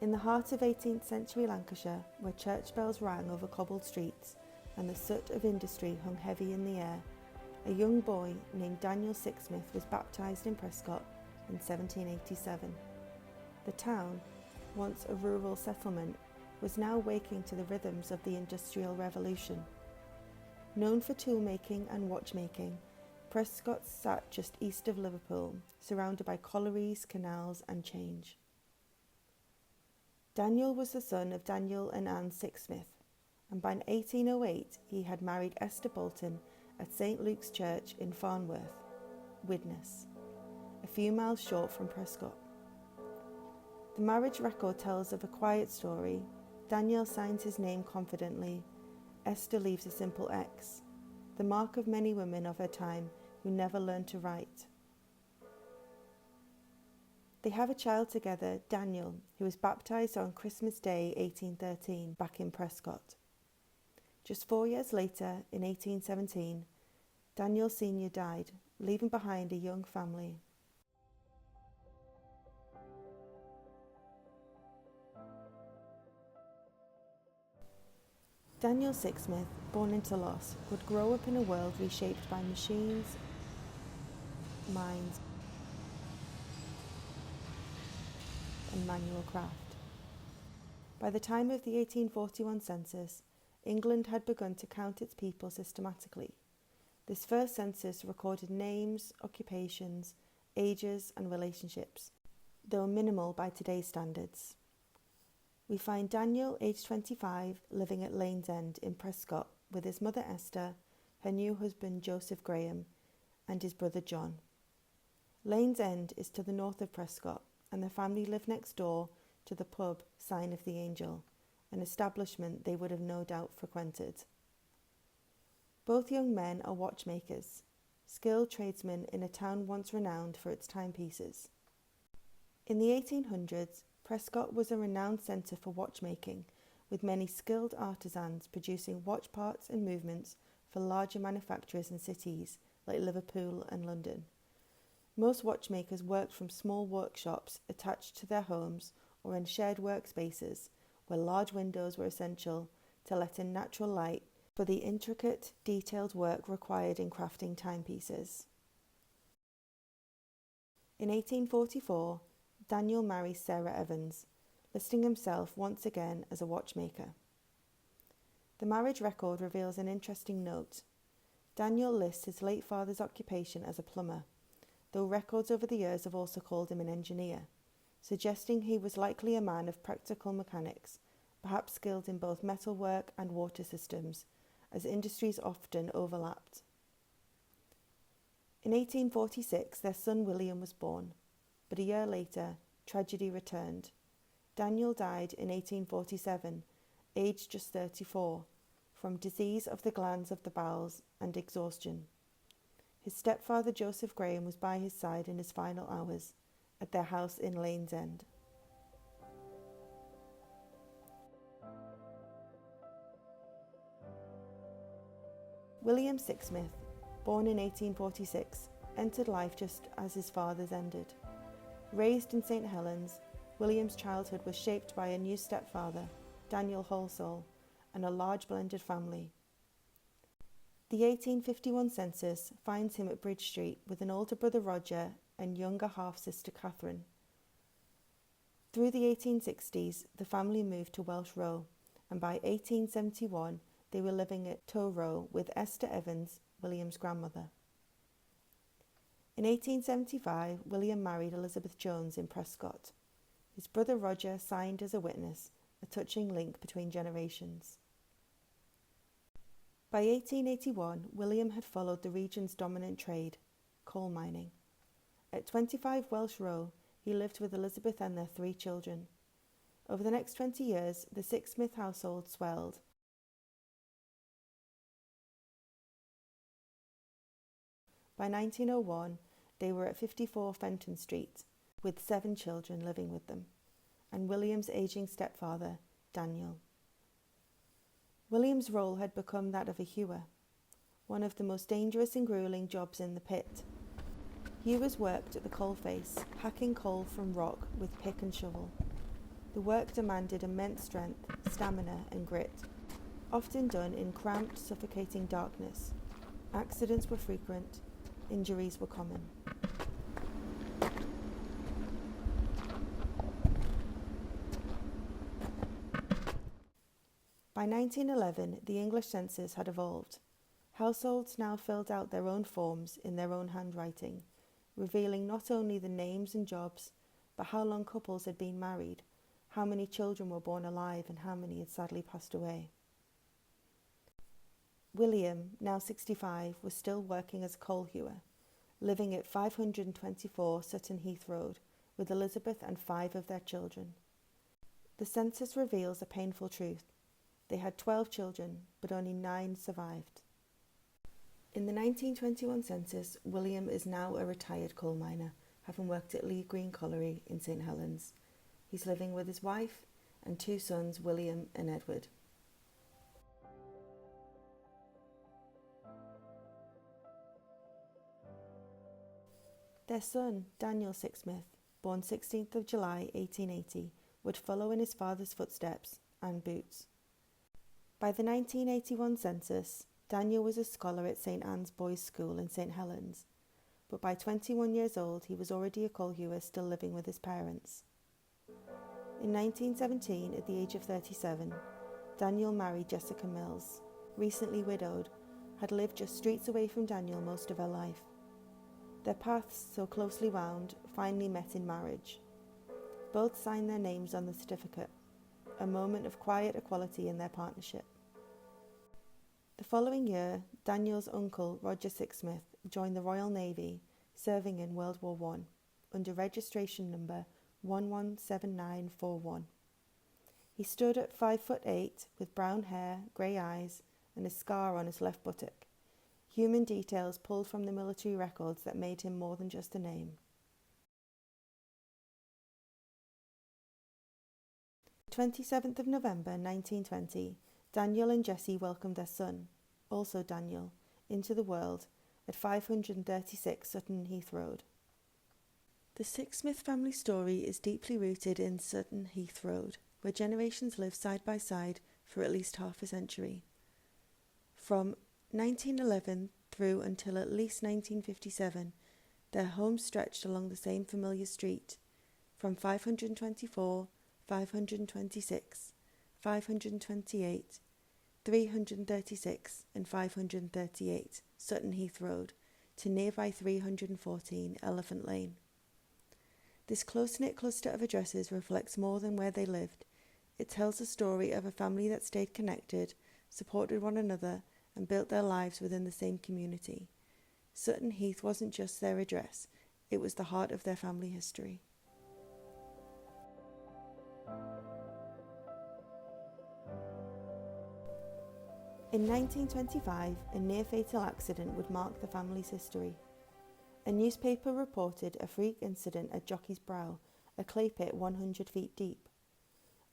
In the heart of 18th century Lancashire, where church bells rang over cobbled streets and the soot of industry hung heavy in the air, a young boy named Daniel Sixsmith was baptised in Prescott in 1787. The town, once a rural settlement, was now waking to the rhythms of the Industrial Revolution. Known for toolmaking and watchmaking, Prescott sat just east of Liverpool, surrounded by collieries, canals and change. Daniel was the son of Daniel and Anne Sixsmith, and by 1808 he had married Esther Bolton at St Luke's Church in Farnworth, Widnes, a few miles short from Prescott. The marriage record tells of a quiet story. Daniel signs his name confidently. Esther leaves a simple X, the mark of many women of her time who never learned to write. They have a child together, Daniel, who was baptised on Christmas Day 1813 back in Prescott. Just 4 years later, in 1817, Daniel Sr. died, leaving behind a young family. Daniel Sixsmith, born into loss, would grow up in a world reshaped by machines, mines, and manual craft. By the time of the 1841 census, England had begun to count its people systematically. This first census recorded names, occupations, ages, and relationships, though minimal by today's standards. We find Daniel, aged 25, living at Lane's End in Prescott with his mother Esther, her new husband Joseph Graham, and his brother John. Lane's End is to the north of Prescott, and the family lived next door to the pub Sign of the Angel, an establishment they would have no doubt frequented. Both young men are watchmakers, skilled tradesmen in a town once renowned for its timepieces. In the 1800s, Prescott was a renowned centre for watchmaking, with many skilled artisans producing watch parts and movements for larger manufacturers in cities like Liverpool and London. Most watchmakers worked from small workshops attached to their homes or in shared workspaces where large windows were essential to let in natural light for the intricate, detailed work required in crafting timepieces. In 1844, Daniel marries Sarah Evans, listing himself once again as a watchmaker. The marriage record reveals an interesting note. Daniel lists his late father's occupation as a plumber, though records over the years have also called him an engineer, suggesting he was likely a man of practical mechanics, perhaps skilled in both metalwork and water systems, as industries often overlapped. In 1846, their son William was born, but a year later, tragedy returned. Daniel died in 1847, aged just 34, from disease of the glands of the bowels and exhaustion. His stepfather Joseph Graham was by his side in his final hours at their house in Lane's End. William Sixsmith, born in 1846, entered life just as his father's ended. Raised in Saint Helens, William's childhood was shaped by a new stepfather, Daniel Halsall, and a large blended family. The 1851 census finds him at Bridge Street with an older brother Roger and younger half-sister Catherine. Through the 1860s, the family moved to Welsh Row, and by 1871 they were living at Tow Row with Esther Evans, William's grandmother. In 1875, William married Elizabeth Jones in Prescott. His brother Roger signed as a witness, a touching link between generations. By 1881, William had followed the region's dominant trade, coal mining. At 25 Welsh Row, he lived with Elizabeth and their 3 children. Over the next 20 years, the Sixsmith household swelled. By 1901, they were at 54 Fenton Street, with 7 children living with them, and William's ageing stepfather, Daniel. William's role had become that of a hewer, one of the most dangerous and gruelling jobs in the pit. Hewers worked at the coalface, hacking coal from rock with pick and shovel. The work demanded immense strength, stamina and grit, often done in cramped, suffocating darkness. Accidents were frequent, injuries were common. By 1911, the English census had evolved. Households now filled out their own forms in their own handwriting, revealing not only the names and jobs, but how long couples had been married, how many children were born alive, and how many had sadly passed away. William, now 65, was still working as a coal hewer, living at 524 Sutton Heath Road, with Elizabeth and 5 of their children. The census reveals a painful truth. They had 12 children, but only 9 survived. In the 1921 census, William is now a retired coal miner, having worked at Lee Green Colliery in Saint Helens. He's living with his wife and 2 sons, William and Edward. Their son, Daniel Sixsmith, born 16th of July 1880, would follow in his father's footsteps and boots. By the 1981 census, Daniel was a scholar at St Anne's Boys' School in Saint Helens, but by 21 years old he was already a coal hewer still living with his parents. In 1917, at the age of 37, Daniel married Jessica Mills. Recently widowed, had lived just streets away from Daniel most of her life. Their paths, so closely wound, finally met in marriage. Both signed their names on the certificate, a moment of quiet equality in their partnership. The following year, Daniel's uncle, Roger Sixsmith, joined the Royal Navy, serving in World War I, under registration number 117941. He stood at 5'8", with brown hair, grey eyes, and a scar on his left buttock. Human details pulled from the military records that made him more than just a name. 27th of November 1920, Daniel and Jessie welcomed their son, also Daniel, into the world at 536 Sutton Heath Road. The Sixsmith family story is deeply rooted in Sutton Heath Road, where generations lived side by side for at least half a century. From 1911 through until at least 1957, their homes stretched along the same familiar street, from 524, 526, 528, 336 and 538 Sutton Heath Road to nearby 314 Elephant Lane. This close-knit cluster of addresses reflects more than where they lived. It tells the story of a family that stayed connected, supported one another, and built their lives within the same community. Sutton Heath wasn't just their address, it was the heart of their family history. In 1925, a near-fatal accident would mark the family's history. A newspaper reported a freak incident at Jockey's Brow, a clay pit 100 feet deep.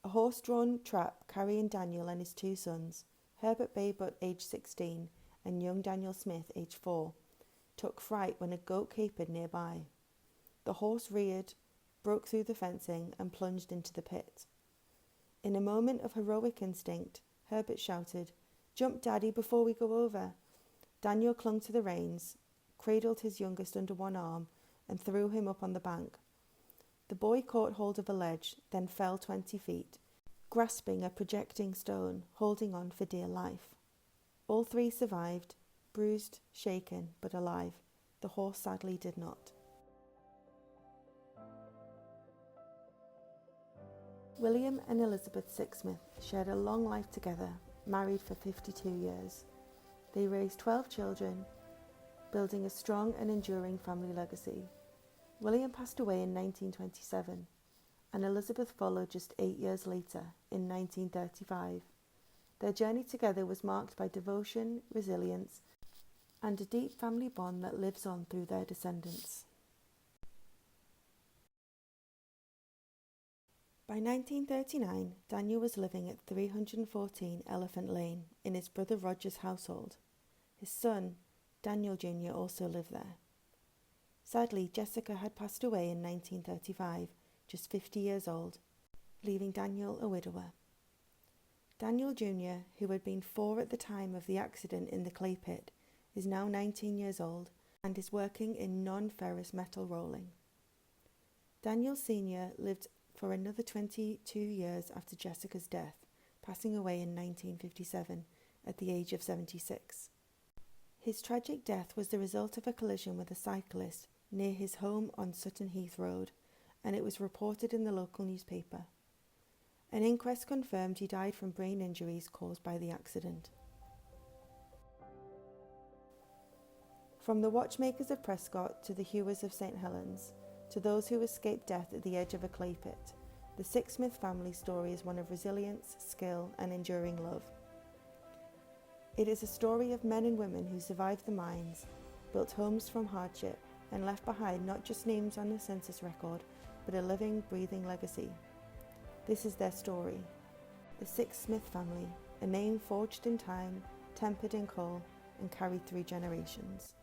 A horse-drawn trap carrying Daniel and his 2 sons, Herbert Baybutt, aged 16, and young Daniel Smith, aged 4, took fright when a goat capered nearby. The horse reared, broke through the fencing, and plunged into the pit. In a moment of heroic instinct, Herbert shouted, "Jump, Daddy, before we go over." Daniel clung to the reins, cradled his youngest under one arm, and threw him up on the bank. The boy caught hold of a ledge, then fell 20 feet, grasping a projecting stone, holding on for dear life. All 3 survived, bruised, shaken, but alive. The horse sadly did not. William and Elizabeth Sixsmith shared a long life together, married for 52 years. They raised 12 children, building a strong and enduring family legacy. William passed away in 1927, and Elizabeth followed just 8 years later, in 1935. Their journey together was marked by devotion, resilience, and a deep family bond that lives on through their descendants. By 1939, Daniel was living at 314 Elephant Lane in his brother Roger's household. His son, Daniel Jr., also lived there. Sadly, Jessica had passed away in 1935, just 50 years old. leaving Daniel a widower. Daniel Jr., who had been 4 at the time of the accident in the clay pit, is now 19 years old and is working in non-ferrous metal rolling. Daniel Sr. lived for another 22 years after Jessica's death, passing away in 1957 at the age of 76. His tragic death was the result of a collision with a cyclist near his home on Sutton Heath Road, and it was reported in the local newspaper. An inquest confirmed he died from brain injuries caused by the accident. From the watchmakers of Prescott to the hewers of Saint Helens, to those who escaped death at the edge of a clay pit, the Sixsmith family story is one of resilience, skill, and enduring love. It is a story of men and women who survived the mines, built homes from hardship, and left behind not just names on a census record, but a living, breathing legacy. This is their story. The Sixsmith family, a name forged in time, tempered in coal, and carried through generations.